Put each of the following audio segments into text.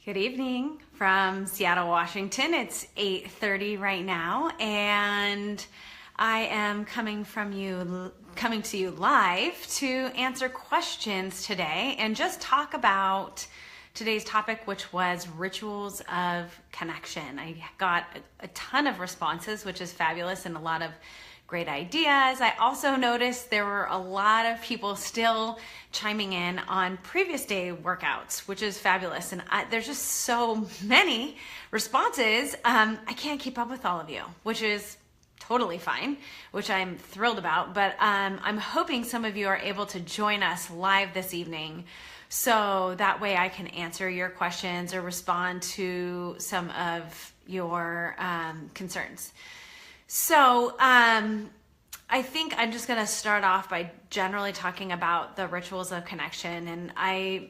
Good evening from Seattle, Washington. It's 8:30 right now, and I am coming to you live to answer questions today and just talk about today's topic, which was rituals of connection. I got a ton of responses, which is fabulous, and a lot of great ideas. I also noticed there were a lot of people still chiming in on previous day workouts, which is fabulous. And there's just so many responses. I can't keep up with all of you, which is totally fine, which I'm thrilled about. But I'm hoping some of you are able to join us live this evening, so that way I can answer your questions or respond to some of your concerns. So I think I'm just going to start off by generally talking about the rituals of connection. And I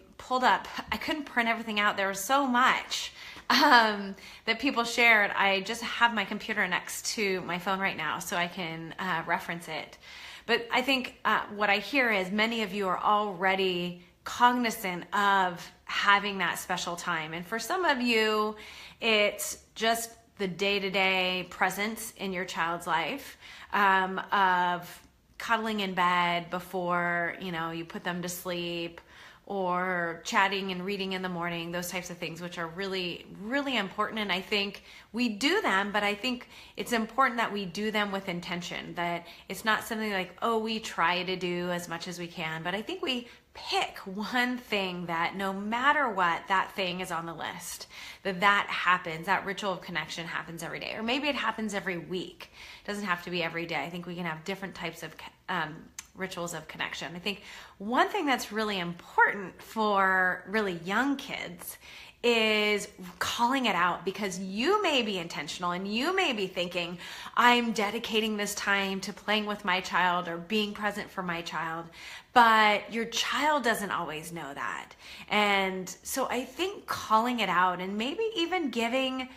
couldn't print everything out. There was so much that people shared. I just have my computer next to my phone right now so I can reference it. But I think what I hear is many of you are already cognizant of having that special time. And for some of you, it's just the day-to-day presence in your child's life, of cuddling in bed before you put them to sleep, or chatting and reading in the morning, those types of things, which are really, really important. And I think we do them, but I think it's important that we do them with intention, that it's not something like, oh, we try to do as much as we can, but I think we pick one thing that no matter what, that thing is on the list, that happens, that ritual of connection happens every day, or maybe it happens every week. It doesn't have to be every day. I think we can have different types of rituals of connection. I think one thing that's really important for really young kids is calling it out, because you may be intentional and you may be thinking, I'm dedicating this time to playing with my child or being present for my child, but your child doesn't always know that. And so I think calling it out and maybe even giving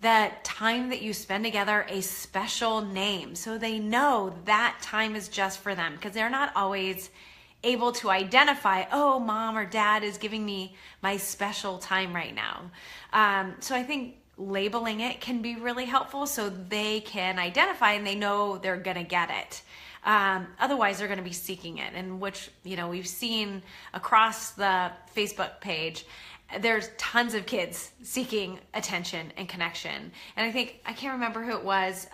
that time that you spend together a special name, so they know that time is just for them, because they're not always able to identify, oh, mom or dad is giving me my special time right now. So I think labeling it can be really helpful, so they can identify and they know they're gonna get it. Otherwise they're gonna be seeking it, and which we've seen across the Facebook page. There's tons of kids seeking attention and connection. And I think, I can't remember who it was.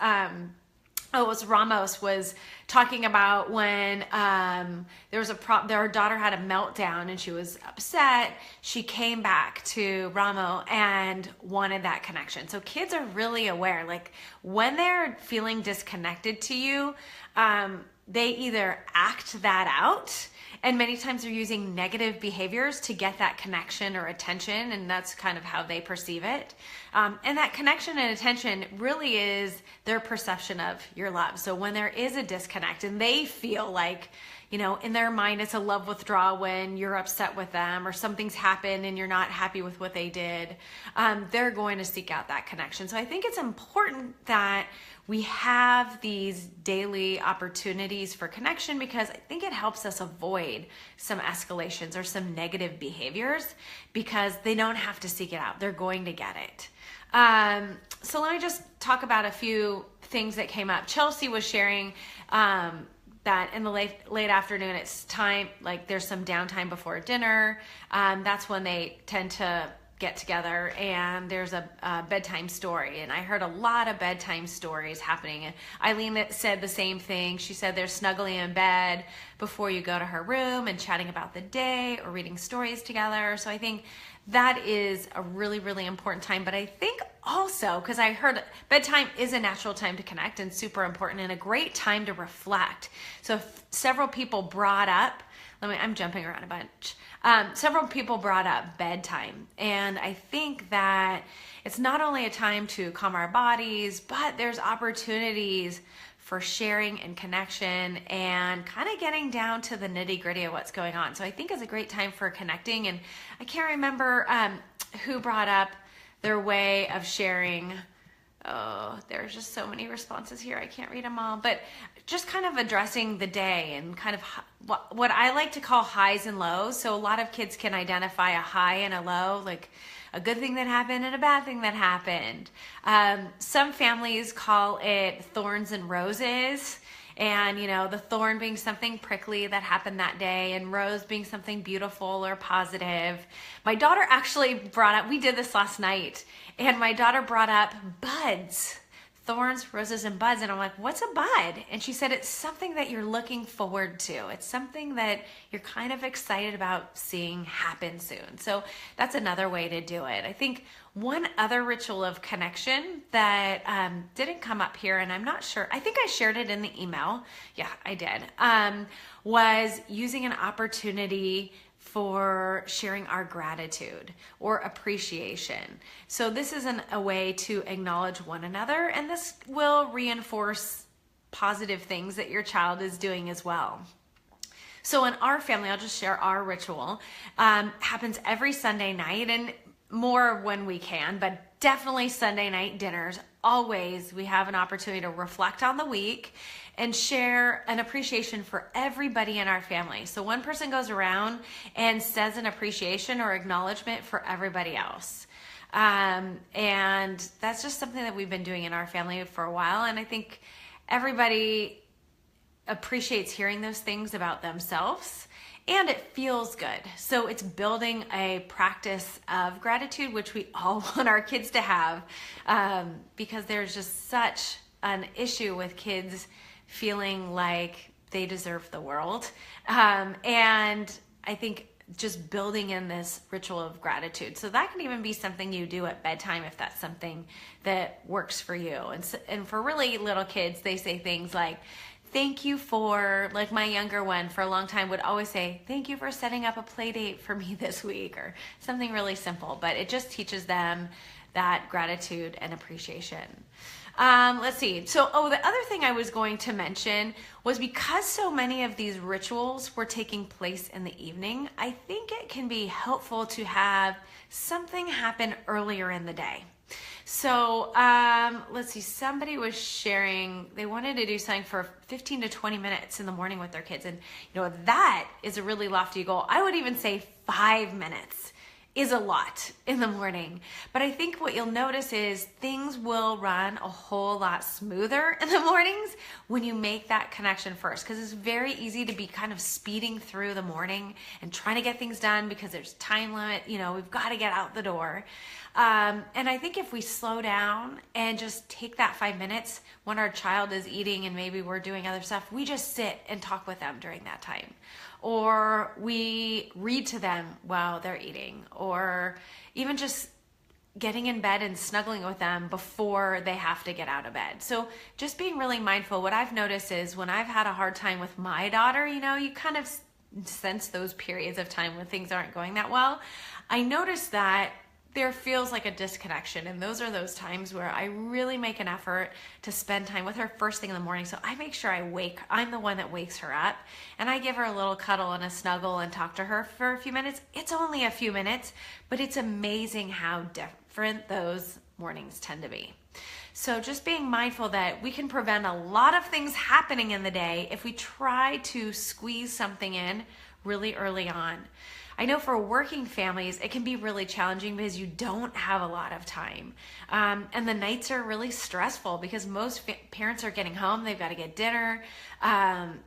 It was Ramos was talking about when their daughter had a meltdown and she was upset. She came back to Ramo and wanted that connection. So kids are really aware, like when they're feeling disconnected to you, they either act that out, and many times they're using negative behaviors to get that connection or attention, and that's kind of how they perceive it. And that connection and attention really is their perception of your love. So when there is a disconnect and they feel like, in their mind it's a love withdrawal when you're upset with them or something's happened and you're not happy with what they did, they're going to seek out that connection. So I think it's important that we have these daily opportunities for connection, because I think it helps us avoid some escalations or some negative behaviors, because they don't have to seek it out. They're going to get it. So let me just talk about a few things that came up. Chelsea was sharing that in the late afternoon, it's time, like there's some downtime before dinner. That's when they tend to get together, and there's a bedtime story. And I heard a lot of bedtime stories happening. And Eileen said the same thing. She said they're snuggling in bed before you go to her room and chatting about the day or reading stories together. So I think that is a really, really important time. But I think also, because I heard bedtime is a natural time to connect and super important and a great time to reflect. So several people brought up, I'm jumping around a bunch. Several people brought up bedtime, and I think that it's not only a time to calm our bodies, but there's opportunities for sharing and connection and kind of getting down to the nitty-gritty of what's going on. So I think it's a great time for connecting. And I can't remember who brought up their way of sharing. Oh, there's just so many responses here. I can't read them all. But just kind of addressing the day and kind of what I like to call highs and lows. So a lot of kids can identify a high and a low, like a good thing that happened and a bad thing that happened. Some families call it thorns and roses. And, the thorn being something prickly that happened that day, and rose being something beautiful or positive. My daughter actually brought up, we did this last night, and my daughter brought up buds. Thorns, roses, and buds. And I'm like, what's a bud? And she said, it's something that you're looking forward to. It's something that you're kind of excited about seeing happen soon. So that's another way to do it. I think one other ritual of connection that didn't come up here, and I'm not sure, I think I shared it in the email. Yeah, I did. Was using an opportunity for sharing our gratitude or appreciation. So this is a way to acknowledge one another, and this will reinforce positive things that your child is doing as well. So in our family, I'll just share our ritual, happens every Sunday night, and more when we can, but definitely Sunday night dinners. Always we have an opportunity to reflect on the week and share an appreciation for everybody in our family. So one person goes around and says an appreciation or acknowledgement for everybody else. And that's just something that we've been doing in our family for a while. And I think everybody appreciates hearing those things about themselves. And it feels good. So it's building a practice of gratitude, which we all want our kids to have, because there's just such an issue with kids feeling like they deserve the world. And I think just building in this ritual of gratitude. So that can even be something you do at bedtime if that's something that works for you. And for really little kids, they say things like, thank you for, like my younger one for a long time would always say, thank you for setting up a play date for me this week, or something really simple, but it just teaches them that gratitude and appreciation. Let's see. So, the other thing I was going to mention was, because so many of these rituals were taking place in the evening, I think it can be helpful to have something happen earlier in the day. So let's see, somebody was sharing, they wanted to do something for 15 to 20 minutes in the morning with their kids. And that is a really lofty goal. I would even say 5 minutes is a lot in the morning. But I think what you'll notice is things will run a whole lot smoother in the mornings when you make that connection first, because it's very easy to be kind of speeding through the morning and trying to get things done because there's time limit, we've got to get out the door. And I think if we slow down and just take that 5 minutes when our child is eating and maybe we're doing other stuff, we just sit and talk with them during that time. Or we read to them while they're eating, or even just getting in bed and snuggling with them before they have to get out of bed. So just being really mindful. What I've noticed is when I've had a hard time with my daughter, you kind of sense those periods of time when things aren't going that well. I noticed that there feels like a disconnection, and those are those times where I really make an effort to spend time with her first thing in the morning. So I make sure I'm the one that wakes her up, and I give her a little cuddle and a snuggle and talk to her for a few minutes. It's only a few minutes, but it's amazing how different those mornings tend to be. So just being mindful that we can prevent a lot of things happening in the day if we try to squeeze something in really early on. I know for working families, it can be really challenging because you don't have a lot of time. And the nights are really stressful because most parents are getting home. They've got to get dinner.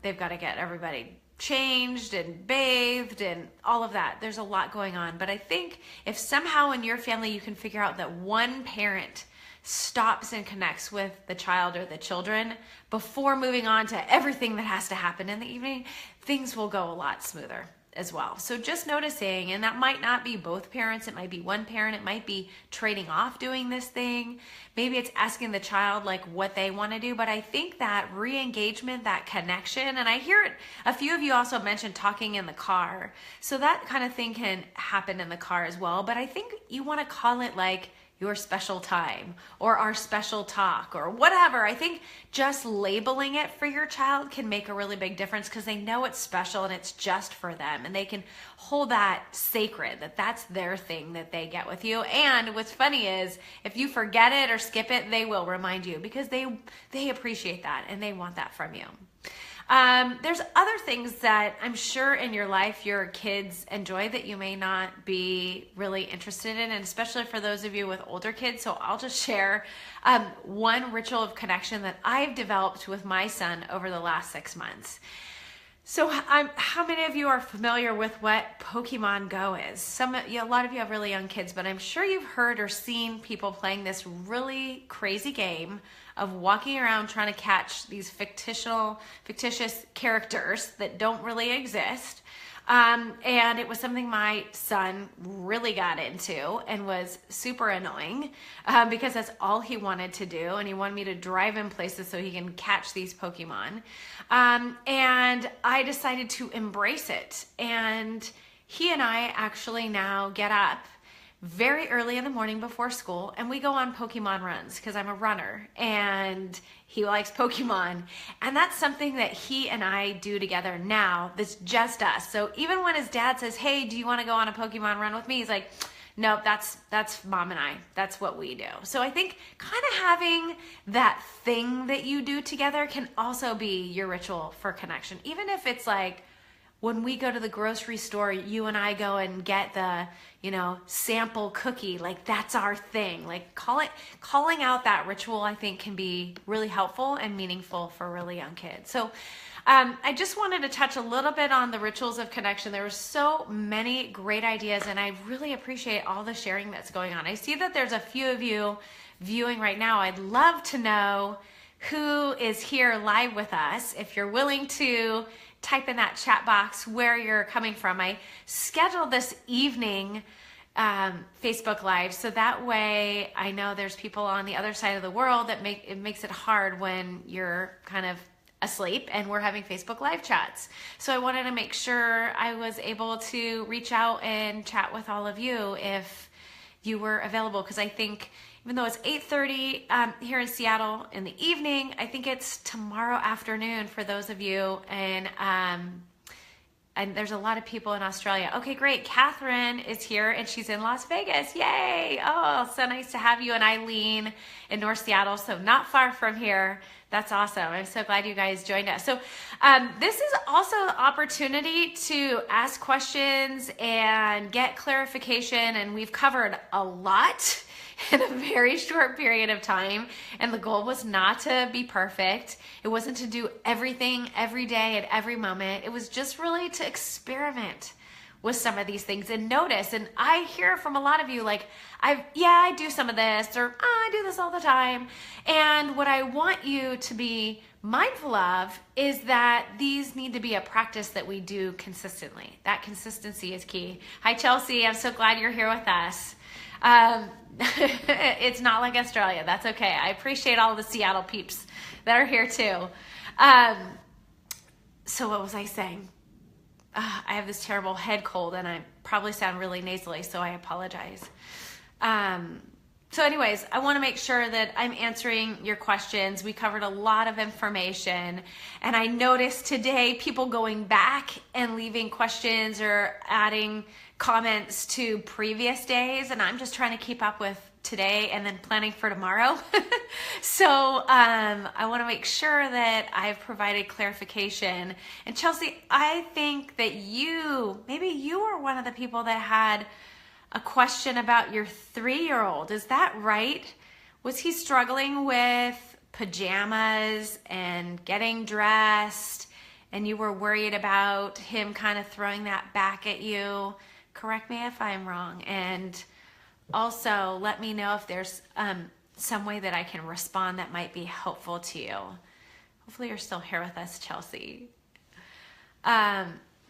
They've got to get everybody changed and bathed and all of that. There's a lot going on. But I think if somehow in your family you can figure out that one parent stops and connects with the child or the children before moving on to everything that has to happen in the evening, things will go a lot smoother as well. So just noticing, and that might not be both parents, it might be one parent, it might be trading off doing this thing. Maybe it's asking the child like what they want to do, but I think that re-engagement, that connection, and I hear it, a few of you also mentioned talking in the car. So that kind of thing can happen in the car as well, but I think you want to call it like your special time or our special talk or whatever. I think just labeling it for your child can make a really big difference because they know it's special and it's just for them, and they can hold that sacred, that that's their thing that they get with you. And what's funny is if you forget it or skip it, they will remind you because they appreciate that and they want that from you. There's other things that I'm sure in your life your kids enjoy that you may not be really interested in, and especially for those of you with older kids. So I'll just share one ritual of connection that I've developed with my son over the last 6 months. So how many of you are familiar with what Pokemon Go is? A lot of you have really young kids, but I'm sure you've heard or seen people playing this really crazy game of walking around trying to catch these fictitious characters that don't really exist. And it was something my son really got into and was super annoying because that's all he wanted to do. And he wanted me to drive him places so he can catch these Pokemon. And I decided to embrace it. And he and I actually now get up very early in the morning before school and we go on Pokemon runs because I'm a runner and he likes Pokemon. And that's something that he and I do together now that's just us. So even when his dad says, hey, do you want to go on a Pokemon run with me? He's like, no, that's mom and I. That's what we do. So I think kind of having that thing that you do together can also be your ritual for connection. Even if it's like, when we go to the grocery store, you and I go and get the, sample cookie, like that's our thing. Like calling out that ritual, I think can be really helpful and meaningful for really young kids. So I just wanted to touch a little bit on the rituals of connection. There were so many great ideas and I really appreciate all the sharing that's going on. I see that there's a few of you viewing right now. I'd love to know who is here live with us. If you're willing to type in that chat box where you're coming from. I scheduled this evening Facebook Live so that way I know there's people on the other side of the world that makes it hard when you're kind of asleep and we're having Facebook Live chats. So I wanted to make sure I was able to reach out and chat with all of you if you were available, because I think even though it's 8:30 here in Seattle in the evening, I think it's tomorrow afternoon for those of you. And there's a lot of people in Australia. Okay, great. Catherine is here and she's in Las Vegas. Yay. Oh, so nice to have you. And Eileen in North Seattle, so not far from here. That's awesome. I'm so glad you guys joined us. So this is also an opportunity to ask questions and get clarification. And we've covered a lot in a very short period of time. And the goal was not to be perfect. It wasn't to do everything every day at every moment. It was just really to experiment with some of these things and notice. And I hear from a lot of you like, I do some of this, or I do this all the time. And what I want you to be mindful of is that these need to be a practice that we do consistently. That consistency is key. Hi, Chelsea. I'm so glad you're here with us. It's not like Australia. That's okay. I appreciate all the Seattle peeps that are here too. So what was I saying? I have this terrible head cold and I probably sound really nasally, so I apologize. So anyways, I want to make sure that I'm answering your questions. We covered a lot of information, and I noticed today people going back and leaving questions or adding comments to previous days, and I'm just trying to keep up with today and then planning for tomorrow. So I want to make sure that I've provided clarification. And Chelsea, I think that maybe you were one of the people that had a question about your 3-year-old. Is that right? Was he struggling with pajamas and getting dressed, and you were worried about him kind of throwing that back at you? Correct me if I'm wrong. And also let me know if there's some way that I can respond that might be helpful to you. Hopefully you're still here with us, Chelsea.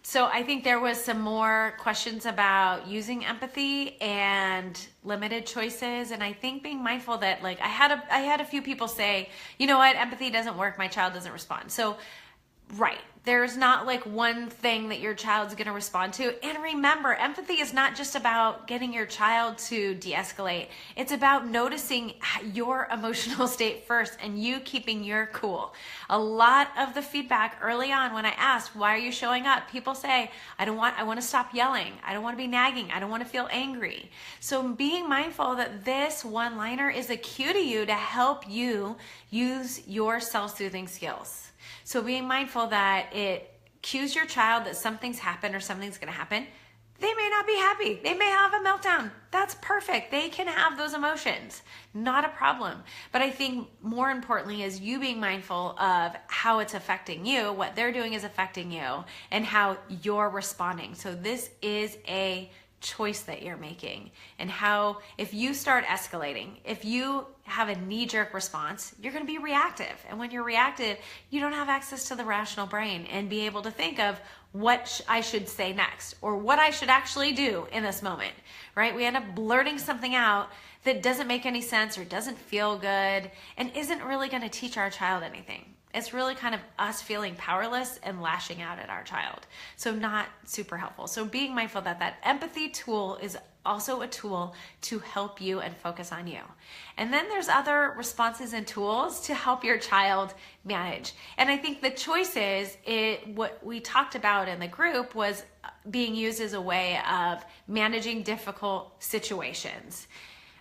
So I think there was some more questions about using empathy and limited choices. And I think being mindful that, like, I had a few people say, you know what, empathy doesn't work. My child doesn't respond. So, right. There's not like one thing that your child's going to respond to. And remember, empathy is not just about getting your child to de-escalate. It's about noticing your emotional state first and you keeping your cool. A lot of the feedback early on when I asked, why are you showing up? People say, I want to stop yelling. I don't want to be nagging. I don't want to feel angry. So being mindful that this one-liner is a cue to you to help you use your self-soothing skills. So being mindful that it cues your child that something's happened or something's going to happen. They may not be happy. They may have a meltdown. That's perfect. They can have those emotions. Not a problem. But I think more importantly is you being mindful of how it's affecting you, what they're doing is affecting you, and how you're responding. So this is a choice that you're making, and how if you start escalating, if you have a knee-jerk response, you're going to be reactive. And when you're reactive, you don't have access to the rational brain and be able to think of what I should say next or what I should actually do in this moment, right? We end up blurting something out that doesn't make any sense or doesn't feel good and isn't really going to teach our child anything. It's really kind of us feeling powerless and lashing out at our child. So not super helpful. So being mindful that that empathy tool is also a tool to help you and focus on you. And then there's other responses and tools to help your child manage. And I think the choices, what we talked about in the group was being used as a way of managing difficult situations.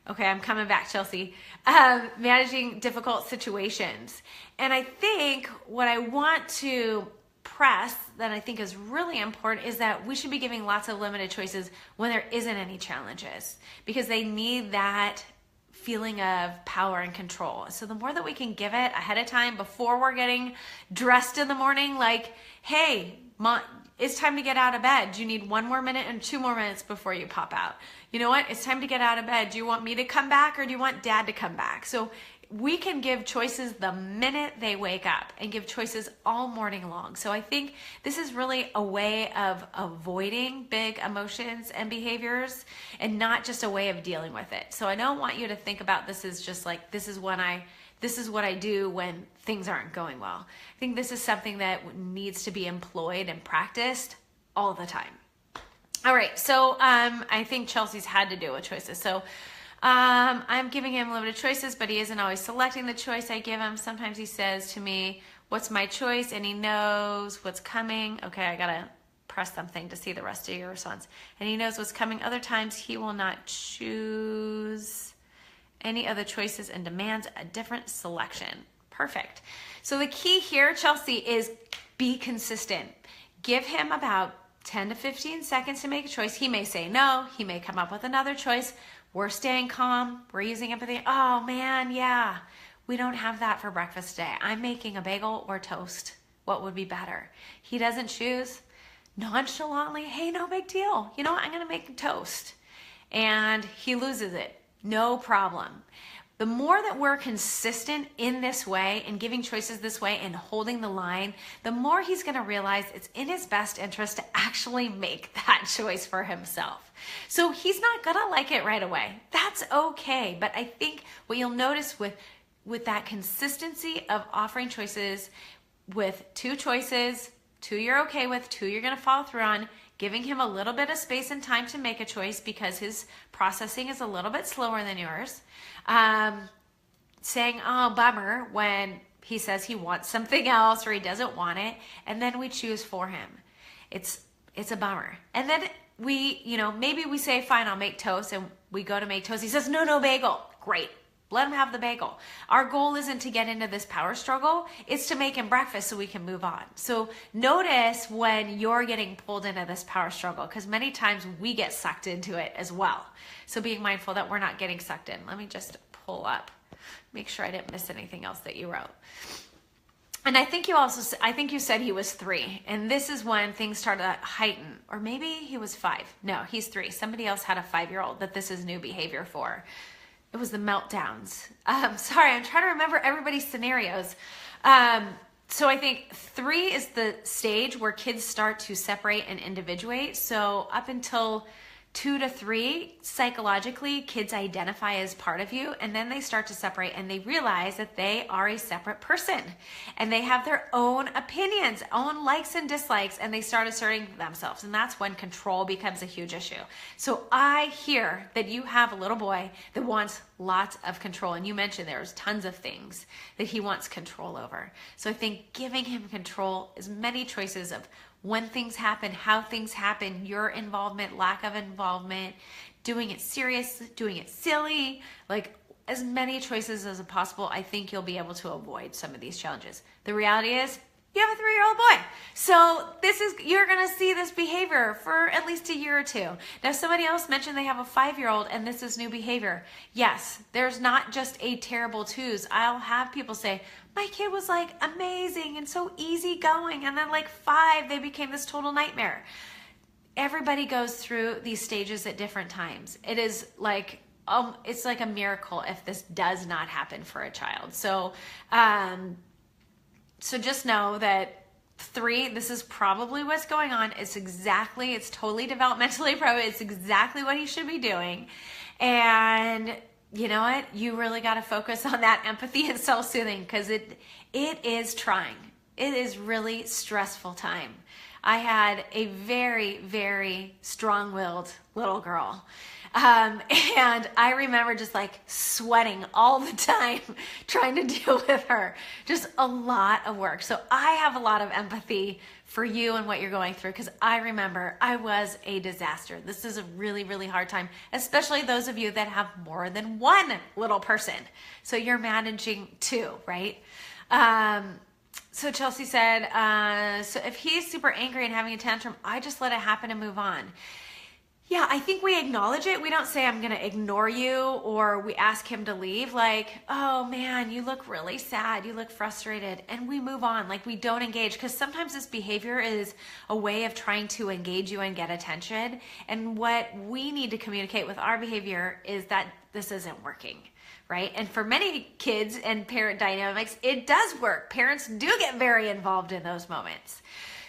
Okay, I'm coming back, Chelsea. Managing difficult situations. And I think what I want to press that I think is really important is that we should be giving lots of limited choices when there isn't any challenges, because they need that feeling of power and control. So the more that we can give it ahead of time before we're getting dressed in the morning, like, hey, Mom, it's time to get out of bed. Do you need 1 more minute and 2 more minutes before you pop out? You know what? It's time to get out of bed. Do you want me to come back or do you want Dad to come back? So we can give choices the minute they wake up and give choices all morning long. So I think this is really a way of avoiding big emotions and behaviors and not just a way of dealing with it. So I don't want you to think about this as just like, this is what I do when things aren't going well. I think this is something that needs to be employed and practiced all the time. All right, so I think Chelsea's had to do with choices. So I'm giving him limited choices, but he isn't always selecting the choice I give him. Sometimes he says to me, what's my choice? And he knows what's coming. Okay, I gotta press something to see the rest of your response. And he knows what's coming. Other times he will not choose any other choices and demands a different selection. Perfect. So the key here, Chelsea, is be consistent. Give him about 10 to 15 seconds to make a choice. He may say no. He may come up with another choice. We're staying calm. We're using empathy. Oh man, yeah. We don't have that for breakfast today. I'm making a bagel or toast. What would be better? He doesn't choose. Nonchalantly, hey, no big deal. You know what? I'm going to make toast. And he loses it. No problem. The more that we're consistent in this way and giving choices this way and holding the line, the more he's going to realize it's in his best interest to actually make that choice for himself. So he's not going to like it right away. That's okay. But I think what you'll notice with that consistency of offering choices with 2 choices, 2 you're okay with, 2 you're going to follow through on, giving him a little bit of space and time to make a choice because his processing is a little bit slower than yours. Saying, oh, bummer, when he says he wants something else or he doesn't want it, and then we choose for him. It's a bummer. And then we, maybe we say, fine, I'll make toast, and we go to make toast. He says, no bagel. Great. Let him have the bagel. Our goal isn't to get into this power struggle. It's to make him breakfast so we can move on. So notice when you're getting pulled into this power struggle, because many times we get sucked into it as well. So being mindful that we're not getting sucked in. Let me just pull up, make sure I didn't miss anything else that you wrote. And I think you said he was 3, and this is when things started to heighten, or maybe he was 5. No, he's 3. Somebody else had a 5-year-old that this is new behavior for. It was the meltdowns. Sorry, I'm trying to remember everybody's scenarios. So I think 3 is the stage where kids start to separate and individuate. So up until 2 to 3, psychologically, kids identify as part of you, and then they start to separate and they realize that they are a separate person and they have their own opinions, own likes and dislikes, and they start asserting themselves. And that's when control becomes a huge issue. So I hear that you have a little boy that wants lots of control, and you mentioned there's tons of things that he wants control over. So I think giving him control, as many choices of when things happen, how things happen, your involvement, lack of involvement, doing it serious, doing it silly, like as many choices as possible, I think you'll be able to avoid some of these challenges. The reality is You have a 3-year-old boy. So you're going to see this behavior for at least a year or two. Now, somebody else mentioned they have a 5-year-old and this is new behavior. Yes, there's not just a terrible twos. I'll have people say, my kid was like amazing and so easygoing. And then like 5, they became this total nightmare. Everybody goes through these stages at different times. It is like, it's like a miracle if this does not happen for a child. So just know that 3, this is probably what's going on. It's totally developmentally appropriate. It's exactly what he should be doing. And you know what? You really got to focus on that empathy and self-soothing because it is trying. It is really stressful time. I had a very, very strong-willed little girl. And I remember just like sweating all the time trying to deal with her. Just a lot of work. So I have a lot of empathy for you and what you're going through because I remember I was a disaster. This is a really, really hard time, especially those of you that have more than one little person. So you're managing 2, right? So Chelsea said, so if he's super angry and having a tantrum, I just let it happen and move on. Yeah, I think we acknowledge it. We don't say, I'm going to ignore you, or we ask him to leave. Like, oh man, you look really sad. You look frustrated. And we move on. Like we don't engage because sometimes this behavior is a way of trying to engage you and get attention. And what we need to communicate with our behavior is that this isn't working, right? And for many kids and parent dynamics, it does work. Parents do get very involved in those moments.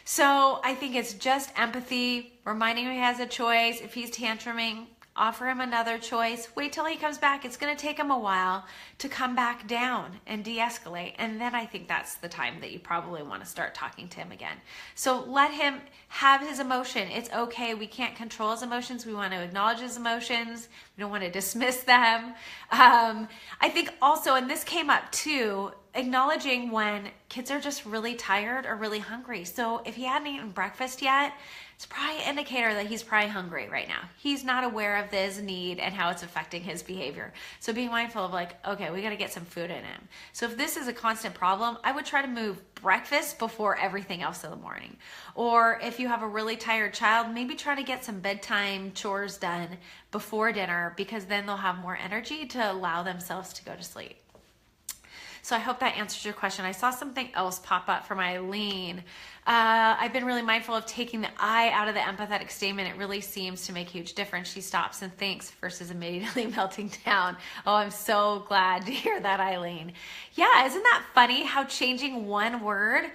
So I think it's just empathy, reminding him he has a choice. If he's tantruming, offer him another choice. Wait till he comes back. It's going to take him a while to come back down and de-escalate. And then I think that's the time that you probably want to start talking to him again. So let him have his emotion. It's okay. We can't control his emotions. We want to acknowledge his emotions. We don't want to dismiss them. I think also, and this came up too, acknowledging when kids are just really tired or really hungry. So if he hadn't eaten breakfast yet, it's probably an indicator that he's probably hungry right now. He's not aware of this need and how it's affecting his behavior. So being mindful of like, okay, we got to get some food in him. So if this is a constant problem, I would try to move breakfast before everything else in the morning. Or if you have a really tired child, maybe try to get some bedtime chores done before dinner because then they'll have more energy to allow themselves to go to sleep. So I hope that answers your question. I saw something else pop up from Eileen. I've been really mindful of taking the I out of the empathetic statement. It really seems to make a huge difference. She stops and thinks versus immediately melting down. Oh, I'm so glad to hear that, Eileen. Yeah, isn't that funny how changing one word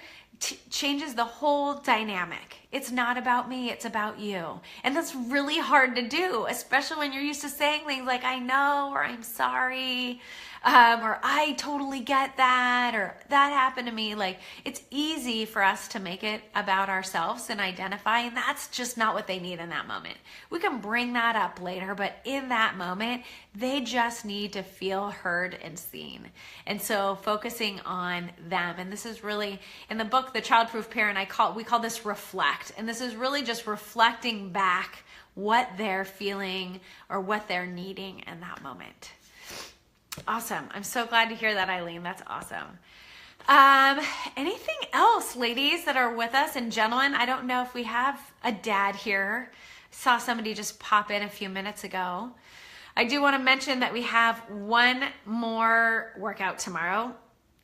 changes the whole dynamic? It's not about me, it's about you. And that's really hard to do, especially when you're used to saying things like, I know, or I'm sorry, or I totally get that, or that happened to me. Like, it's easy for us to make it about ourselves and identify, and that's just not what they need in that moment. We can bring that up later, but in that moment, they just need to feel heard and seen. And so focusing on them, and this is really, in the book, The Childproof Parent, we call this reflect. And this is really just reflecting back what they're feeling or what they're needing in that moment. Awesome. I'm so glad to hear that, Eileen. That's awesome. Anything else, ladies that are with us, and gentlemen? I don't know if we have a dad here. Saw somebody just pop in a few minutes ago. I do want to mention that we have one more workout tomorrow.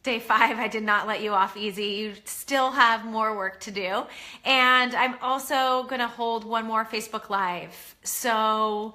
Day 5, I did not let you off easy. You still have more work to do. And I'm also going to hold one more Facebook Live. So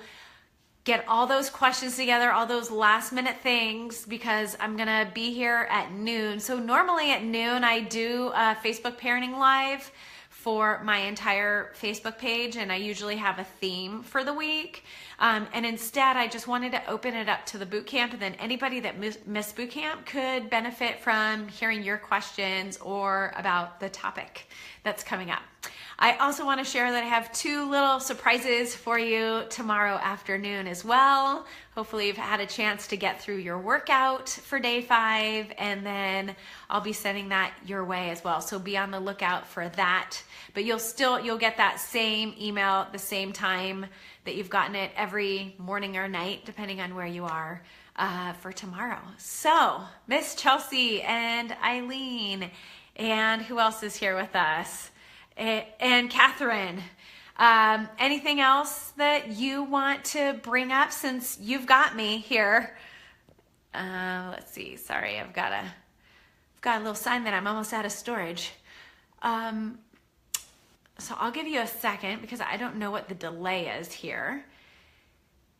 get all those questions together, all those last minute things, because I'm going to be here at noon. So normally at noon, I do a Facebook Parenting Live for my entire Facebook page, and I usually have a theme for the week. And instead, I just wanted to open it up to the boot camp, and then anybody that missed boot camp could benefit from hearing your questions or about the topic that's coming up. I also want to share that I have 2 little surprises for you tomorrow afternoon as well. Hopefully you've had a chance to get through your workout for day 5, and then I'll be sending that your way as well. So be on the lookout for that. But you'll get that same email at the same time that you've gotten it every morning or night, depending on where you are, for tomorrow. So Miss Chelsea and Eileen And who else is here with us? And Catherine. Anything else that you want to bring up since you've got me here? Let's see. Sorry, I've got a little sign that I'm almost out of storage. So I'll give you a second because I don't know what the delay is here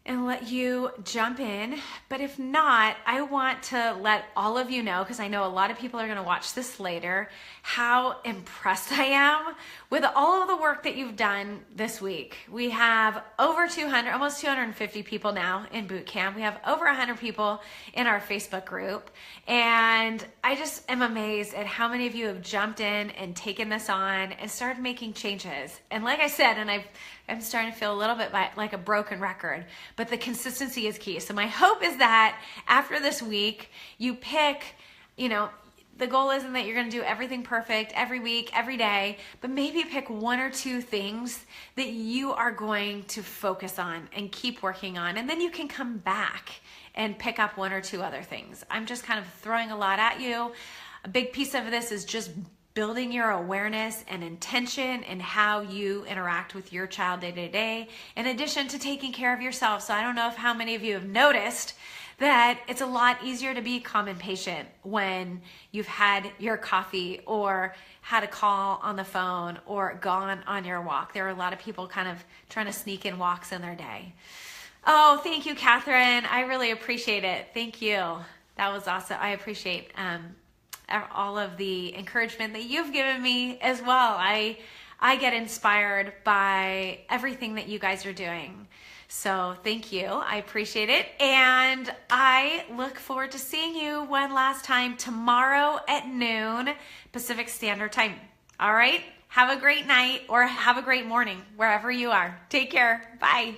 and let you jump in. But if not, I want to let all of you know, because I know a lot of people are going to watch this later, how impressed I am with all of the work that you've done this week. We have over 200, almost 250 people now in boot camp. We have over 100 people in our Facebook group. And I just am amazed at how many of you have jumped in and taken this on and started making changes. And like I said, and I'm starting to feel a little bit like a broken record, but the consistency is key. So my hope is that after this week, you pick, the goal isn't that you're going to do everything perfect every week, every day, but maybe pick one or two things that you are going to focus on and keep working on. And then you can come back and pick up one or two other things. I'm just kind of throwing a lot at you. A big piece of this is just building your awareness and intention and how you interact with your child day to day, in addition to taking care of yourself. So I don't know how many of you have noticed that it's a lot easier to be calm and patient when you've had your coffee or had a call on the phone or gone on your walk. There are a lot of people kind of trying to sneak in walks in their day. Oh, thank you, Catherine. I really appreciate it. Thank you. That was awesome. I appreciate all of the encouragement that you've given me as well. I get inspired by everything that you guys are doing. So thank you. I appreciate it. And I look forward to seeing you one last time tomorrow at noon Pacific Standard Time. All right. Have a great night or have a great morning wherever you are. Take care. Bye.